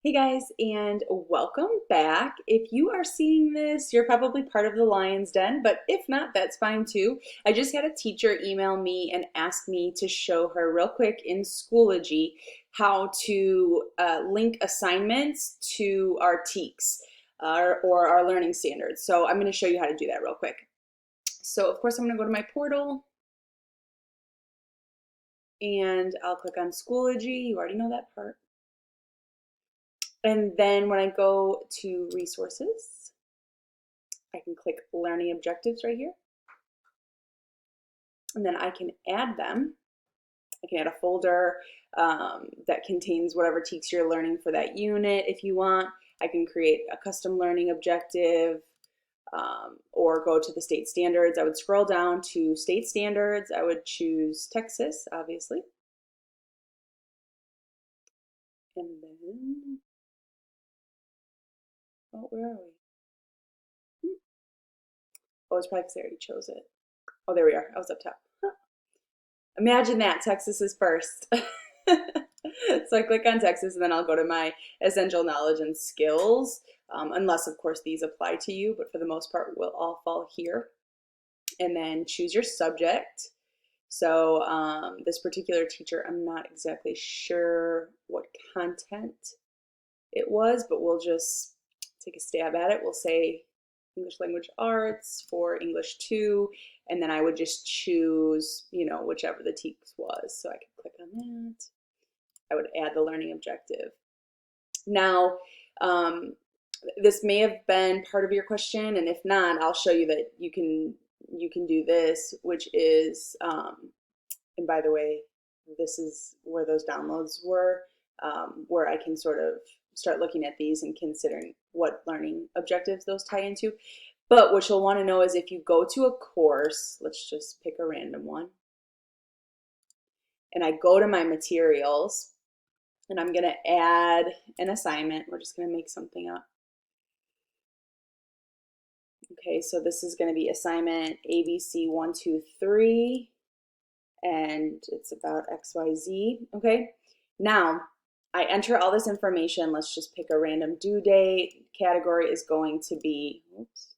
Hey guys, and welcome back. If you are seeing this, you're probably part of the Lion's Den, but if not, that's fine too. I just had a teacher email me and ask me to show her real quick in Schoology how to link assignments to our TEKS or our learning standards. So I'm going to show you how to do that real quick. So of course I'm going to go to my portal and I'll click on Schoology. You already know that part. And then when I go to resources, I can click learning objectives right here. And then I can add them. I can add a folder that contains whatever TEKS you're learning for that unit if you want. I can create a custom learning objective or go to the state standards. I would scroll down to state standards. I would choose Texas, obviously. And then, oh, where are we? Oh, it's probably because I already chose it. Oh, there we are. I was up top. Huh. Imagine that. Texas is first. So I click on Texas and then I'll go to my essential knowledge and skills, unless, of course, these apply to you, but for the most part, we'll all fall here. And then choose your subject. So this particular teacher, I'm not exactly sure what content it was, but we'll just take a stab at it. We'll say English language arts for English 2, and then I would just choose, whichever the TEKS was. So I could click on that. I would add the learning objective. Now, this may have been part of your question, and if not, I'll show you that you can do this, which is, and by the way, this is where those downloads were, where I can sort of start looking at these and considering what learning objectives those tie into. But what you'll want to know is if you go to a course, let's just pick a random one, and I go to my materials, and I'm going to add an assignment. We're just going to make something up. Okay, so this is going to be assignment ABC 123, and it's about XYZ. Okay, now I enter all this information. Let's just pick a random due date. Category is going to be, oops,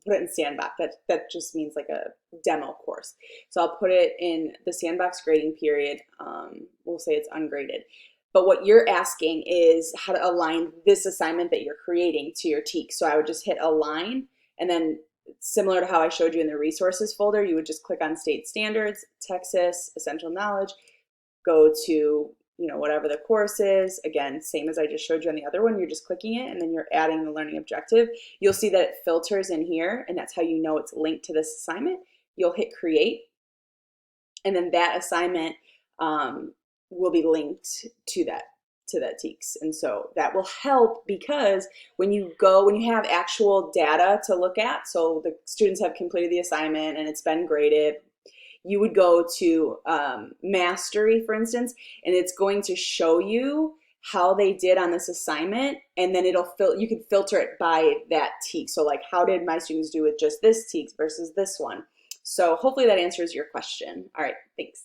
put it in Sandbox. That just means like a demo course. So I'll put it in the Sandbox grading period. We'll say it's ungraded. But what you're asking is how to align this assignment that you're creating to your TEKS. So I would just hit align, and then similar to how I showed you in the resources folder, you would just click on state standards, Texas, essential knowledge, go to whatever the course is. Again, same as I just showed you on the other one, you're just clicking it and then you're adding the learning objective. You'll see that it filters in here, and that's how you know it's linked to this assignment. You'll hit create, and then that assignment will be linked to that TEKS. And so that will help, because when you have actual data to look at, so the students have completed the assignment and it's been graded, you would go to Mastery, for instance, and it's going to show you how they did on this assignment, and then you can filter it by that TEKS. So like, how did my students do with just this TEKS versus this one? So hopefully that answers your question. All right, thanks.